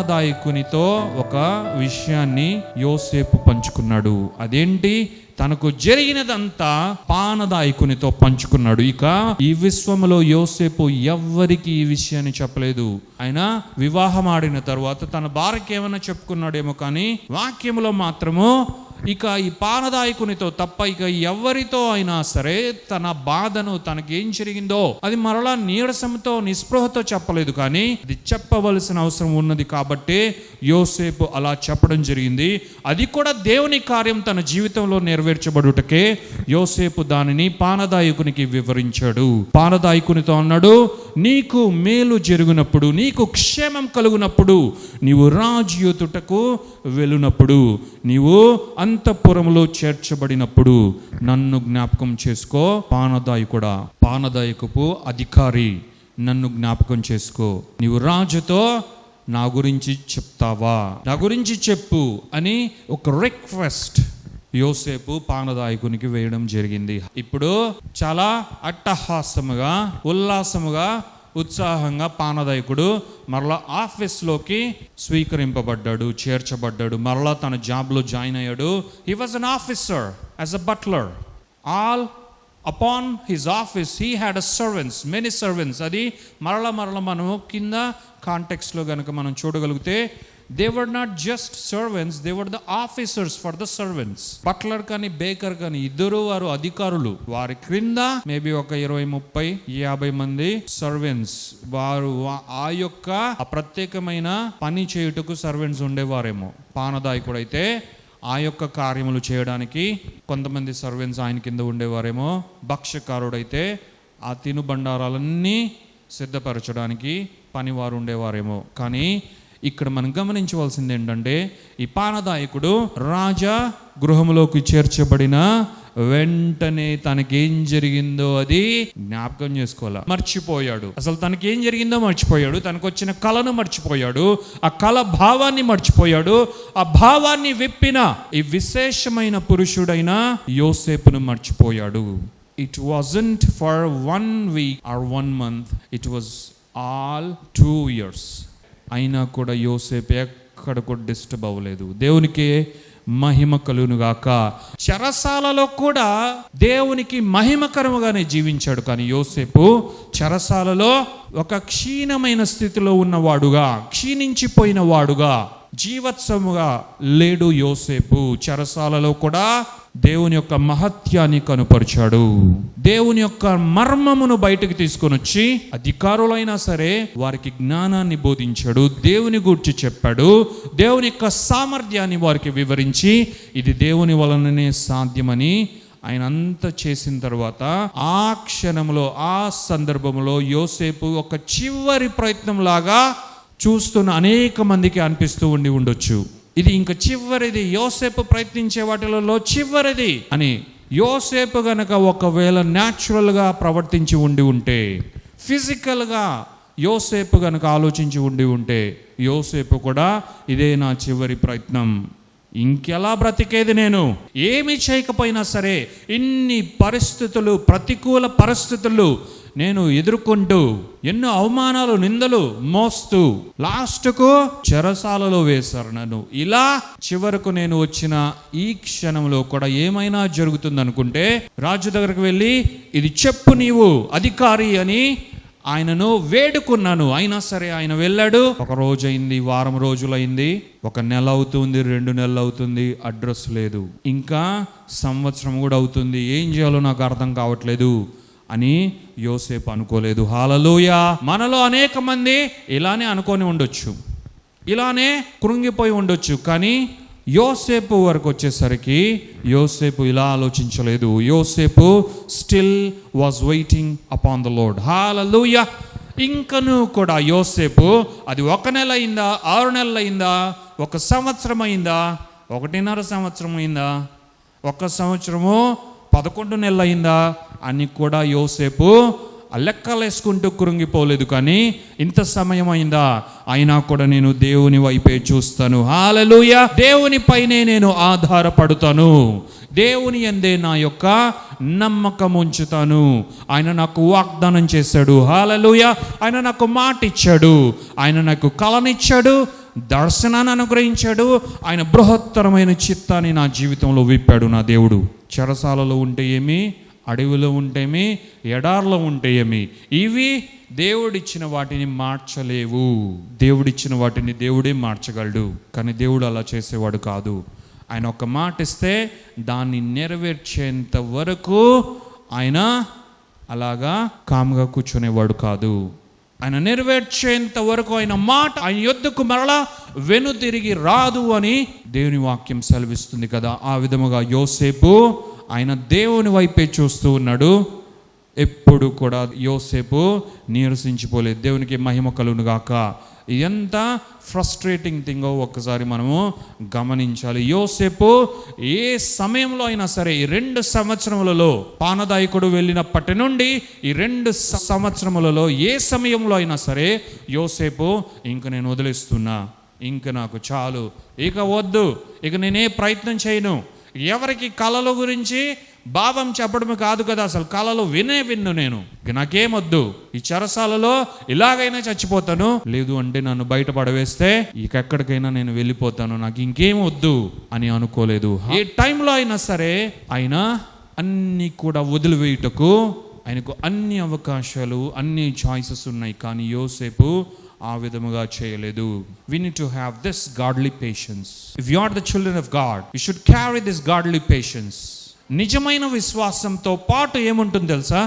పానదాయకునితో ఒక విషయాన్ని యోసేపు పంచుకున్నాడు. అదేంటి? తనకు జరిగినదంతా పానదాయకునితో పంచుకున్నాడు. ఇక ఈ విశ్వములో యోసేపు ఎవ్వరికి ఈ విషయాన్ని చెప్పలేదు. ఆయన వివాహం ఆడిన తర్వాత తన భార్యకి ఏమైనా చెప్పుకున్నాడేమో, కానీ వాక్యములో మాత్రము ఇక ఈ పానదాయకునితో తప్ప ఇక ఎవరితో అయినా సరే తన బాధను, తనకేం జరిగిందో అది మరలా నీరసంతో, నిస్పృహతో చెప్పలేదు. కానీ అది చెప్పవలసిన అవసరం ఉన్నది కాబట్టి యోసేపు అలా చెప్పడం జరిగింది. అది కూడా దేవుని కార్యం తన జీవితంలో నెరవేర్చబడుటకే యోసేపు దానిని పానదాయకునికి వివరించాడు. పానదాయకునితో అన్నాడు, నీకు మేలు జరుగునప్పుడు, నీకు క్షేమం కలుగునప్పుడు, నీవు రాజయోతుటకు వెళ్ళునప్పుడు, నీవు అంతఃపురములో చేర్చబడినప్పుడు నన్ను జ్ఞాపకం చేసుకో. పానదాయకుడా, పానదాయకపు అధికారి, నన్ను జ్ఞాపకం చేసుకో. నీవు రాజుతో నా గురించి చెప్తావా, నా గురించి చెప్పు అని ఒక రిక్వెస్ట్ యోసేపు పానదాయకునికి వేయడం జరిగింది. ఇప్పుడు చాలా అట్టహాసముగా, ఉల్లాసముగా, ఉత్సాహంగా పానదాయకుడు మరలా ఆఫీస్లోకి స్వీకరింపబడ్డాడు, చేర్చబడ్డాడు. మరలా తన జాబ్లో జాయిన్ అయ్యాడు. He was an officer as a butler. All upon his office he had a servants, many servants. అది మరలా మనము కింద కాంటెక్స్ట్లో కనుక మనం చూడగలిగితే, they were not just servants, they were the officers for the servants. Butler కానీ baker కానీ ఇద్దరు వారు అధికారులు. వారి క్రింద మేబీ ఒక 20-30-50 మంది సర్వెంట్స్. వారు ఆ యొక్క ప్రత్యేకమైన పని చేయుటకు సర్వెంట్స్ ఉండేవారేమో. పానదాయకుడు అయితే ఆ యొక్క కార్యములు చేయడానికి కొంతమంది సర్వెంట్స్ ఆయన కింద ఉండేవారేమో. భక్ష్యకారుడైతే ఆ తినుబండారాలన్నీ సిద్ధపరచడానికి పనివారు ఉండేవారేమో. కానీ ఇక్కడ మనం గమనించవలసింది ఏంటంటే, ఈ పానదాయకుడు రాజా గృహంలోకి చేర్చబడిన వెంటనే తనకేం జరిగిందో అది జ్ఞాపకం చేసుకోవాలి. మర్చిపోయాడు. అసలు తనకేం జరిగిందో మర్చిపోయాడు. తనకు వచ్చిన కళను మర్చిపోయాడు. ఆ కళ భావాన్ని మర్చిపోయాడు. ఆ భావాన్ని విప్పిన ఈ విశేషమైన పురుషుడైన యోసేపును మర్చిపోయాడు. It wasn't for 1 week or 1 month. It was all 2 years. అయినా కూడా యోసేపు ఎక్కడ కూడా డిస్టర్బ్ అవ్వలేదు. దేవునికి మహిమ కలుగునుగాక. చెరసాలలో కూడా దేవునికి మహిమకరముగానే జీవించాడు. కానీ యోసేపు చెరసాలలో ఒక క్షీణమైన స్థితిలో ఉన్నవాడుగా, క్షీణించిపోయిన వాడుగా, జీవత్సముగా లేడు యోసేపు. చెరసాలలో కూడా దేవుని యొక్క మహత్యాన్ని కనుపరిచాడు. దేవుని యొక్క మర్మమును బయటకు తీసుకొని వచ్చి అధికారులైనా సరే వారికి జ్ఞానాన్ని బోధించాడు. దేవుని గురించి చెప్పాడు. దేవుని యొక్క సామర్థ్యాన్ని వారికి వివరించి ఇది దేవుని వలననే సాధ్యమని ఆయన అంతా చేసిన తర్వాత ఆ క్షణంలో, ఆ సందర్భంలో యోసేపు ఒక చివరి ప్రయత్నం లాగా చూస్తున్న అనేక మందికి అనిపిస్తూ ఉండొచ్చు. ఇది ఇంకా చివరిది, యోసేపు ప్రయత్నించే వాటిలలో చివరిది అని. యోసేపు గనక ఒకవేళ న్యాచురల్గా ప్రవర్తించి ఉంటే, ఫిజికల్గా యోసేపు గనక ఆలోచించి ఉంటే, యోసేపు కూడా ఇదే నా చివరి ప్రయత్నం, ఇంకెలా బ్రతికేది, నేను ఏమి చేయకపోయినా సరే ఇన్ని పరిస్థితులు, ప్రతికూల పరిస్థితులు నేను ఎదుర్కొంటూ, ఎన్నో అవమానాలు, నిందలు మోస్తూ లాస్ట్కు చెరసాలలో వేశారు నన్ను. ఇలా చివరకు నేను వచ్చిన ఈ క్షణంలో కూడా ఏమైనా జరుగుతుంది అనుకుంటే రాజు దగ్గరకు వెళ్ళి ఇది చెప్పు నీవు అధికారి అని ఆయనను వేడుకున్నాను. అయినా సరే ఆయన వెళ్ళాడు. 1 రోజు అయింది, వారం రోజులైంది, 1 నెల అవుతుంది, 2 నెలలు అవుతుంది, అడ్రస్ లేదు. ఇంకా సంవత్సరం కూడా అవుతుంది, ఏం చేయాలో నాకు అర్థం కావట్లేదు అని యోసేపు అనుకోలేదు. హల్లెలూయా. మనలో అనేక మంది ఇలానే అనుకొని ఉండొచ్చు, ఇలానే కృంగిపోయి ఉండొచ్చు. కానీ యోసేపు వరకు వచ్చేసరికి యోసేపు ఇలా ఆలోచించలేదు. Yosepu still was waiting upon the Lord. Hallelujah. ఇంకను కూడా యోసేపు అది 1 నెల అయిందా, 6 నెలలు అయిందా, 1 సంవత్సరం అయిందా, 1.5 సంవత్సరం అయిందా, 1 సంవత్సరము 11 నెలలు అయిందా అని కూడా యోసేపు లెక్కలేసుకుంటూ కృంగిపోలేదు. కానీ ఇంత సమయం అయిందా, అయినా కూడా నేను దేవుని వైపే చూస్తాను. హల్లెలూయా. దేవునిపైనే నేను ఆధారపడతాను. దేవుని యందే నా యొక్క నమ్మకం ఉంచుతాను. ఆయన నాకు వాగ్దానం చేశాడు. హల్లెలూయా. ఆయన నాకు మాట ఇచ్చాడు. ఆయన నాకు కలనిచ్చాడు. దర్శనాన్ని అనుగ్రహించాడు. ఆయన బృహత్తరమైన చిత్తాన్ని నా జీవితంలో విప్పాడు నా దేవుడు. చెరసాలలో ఉంటే ఏమి, అడవిలో ఉంటేమి, ఎడార్లో ఉంటే ఏమి, ఇవి దేవుడిచ్చిన వాటిని మార్చలేవు. దేవుడిచ్చిన వాటిని దేవుడే మార్చగలడు. కానీ దేవుడు అలా చేసేవాడు కాదు. ఆయన ఒక మాట ఇస్తే దాన్ని నెరవేర్చేంత వరకు ఆయన అలాగా కామ్గా కూర్చునేవాడు కాదు. ఆయన నెరవేర్చేంత వరకు ఆయన మాట ఆయన యొద్దకు మరలా వెనుతిరిగి రాదు అని దేవుని వాక్యం సెలవిస్తుంది కదా. ఆ విధముగా యోసేపు ఆయన దేవుని వైపే చూస్తూ ఉన్నాడు. ఎప్పుడు కూడా యోసేపు నీరసించిపోలేదు. దేవునికి మహిమ కలుగును గాక. ఎంత ఫ్రస్ట్రేటింగ్ థింగో ఒక్కసారి మనము గమనించాలి. యోసేపు ఏ సమయంలో అయినా సరే, ఈ 2 సంవత్సరములలో పానదాయకుడు వెళ్ళినప్పటి నుండి ఈ 2 సంవత్సరములలో ఏ సమయంలో అయినా సరే యోసేపు ఇంక నేను వదిలేస్తున్నా, ఇంక నాకు చాలు, ఇక వద్దు, ఇక నేనే ప్రయత్నం చేయను. ఎవరికి కళల గురించి భావం చెప్పడమే కాదు కదా, అసలు కళలు విన్ను నేను, నాకేమొద్దు, ఈ చెరసాలలో ఇలాగైనా చచ్చిపోతాను, లేదు అంటే నన్ను బయట పడవేస్తే ఎక్కడికైనా నేను వెళ్ళిపోతాను, నాకు ఇంకేం వద్దు అని అనుకోలేదు. ఏ టైంలో అయినా సరే ఆయన అన్ని కూడా వదిలివేయుటకు ఆయనకు అన్ని అవకాశాలు, అన్ని చాయిసెస్ ఉన్నాయి. కానీ యోసేపు ఆ విధముగా చేయలేదు. We need to have this godly patience. If you are the children of God, you should carry this godly patience. నిజమైన విశ్వాసంతో పాటు ఏముంటుంది తెలుసా?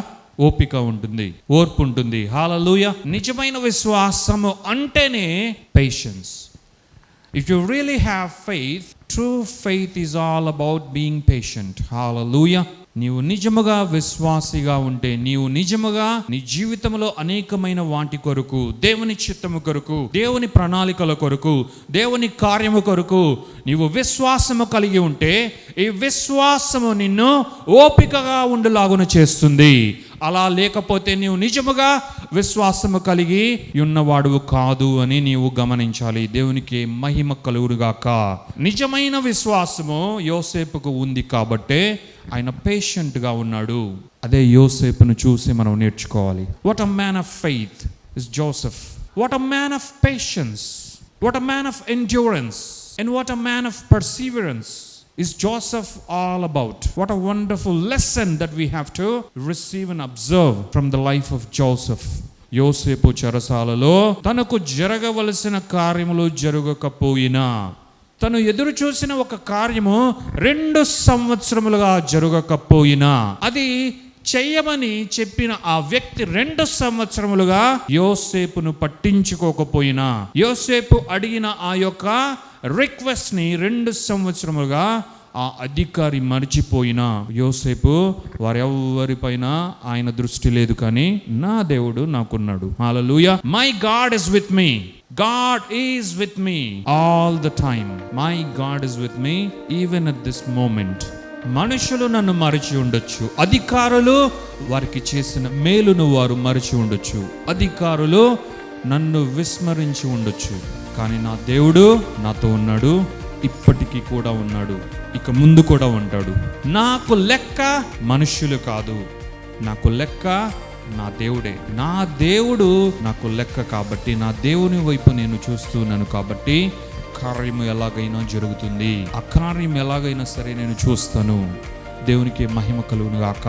ఓపిక ఉంటుంది, ఓర్పు ఉంటుంది. హల్లెలూయా. నిజమైన విశ్వాసము అంటేనే patience. If you really have faith, true faith is all about being patient. హల్లెలూయా. నీవు నిజముగా విశ్వాసిగా ఉంటే, నీవు నిజముగా నీ జీవితంలో అనేకమైన వాటి కొరకు, దేవుని చిత్తము కొరకు, దేవుని ప్రణాళికల కొరకు, దేవుని కార్యము కొరకు నీవు విశ్వాసము కలిగి ఉంటే, ఈ విశ్వాసము నిన్ను ఓపికగా ఉండేలాగున చేస్తుంది. అలా లేకపోతే నీవు నిజముగా విశ్వాసము కలిగి ఉన్నవాడు కాదు అని నీవు గమనించాలి. దేవునికి మహిమ కలుగునుగాక. నిజమైన విశ్వాసము యోసేపుకు ఉంది కాబట్టే ఆయన పేషెంట్గా ఉన్నాడు. అదే యోసేపును చూసి మనం నేర్చుకోవాలి. What a man of faith is Joseph. What a man of patience, what a man of endurance, and what a man of perseverance is Joseph all about. What a wonderful lesson that we have to receive and observe from the life of Joseph. యోసేపు చెరసాలలో తనకు జరగవలసిన కార్యములు జరగకపోయినా, తను ఎదురు చూసిన ఒక కార్యము 2 సంవత్సరములుగా జరగకపోయినా, అది చెయ్యమని చెప్పిన ఆ వ్యక్తి 2 సంవత్సరములుగా యోసేపును పట్టించుకోకపోయినా, యోసేపు అడిగిన ఆ యొక్క రిక్వెస్ట్ ని 2 సంవత్సరములుగా ఆ అధికారి మర్చిపోయినా, యోసేపు వారెవ్వరిపైన ఆయన దృష్టి లేదు, కానీ నా దేవుడు నాకున్నాడు. Hallelujah. My God is with me. God is with me all the time. My God is with me even at this moment. మనుషులు నన్ను మరిచి ఉండొచ్చు, అధికారులు వారికి చేసిన మేలును వారు మరిచి ఉండొచ్చు, అధికారులు నన్ను విస్మరించి ఉండొచ్చు, కానీ నా దేవుడు నాతో ఉన్నాడు, ఇప్పటికీ కూడా ఉన్నాడు, ఇక ముందు కూడా ఉంటాడు. నాకు లెక్క మనుష్యులు కాదు, నాకు లెక్క నా దేవుడే. నా దేవుడు నాకు లెక్క కాబట్టి, నా దేవుని వైపు నేను చూస్తున్నాను కాబట్టి కార్యము ఎలాగైనా జరుగుతుంది. ఆ కార్యం ఎలాగైనా సరే నేను చూస్తాను. దేవునికి మహిమ కలుగును గాక.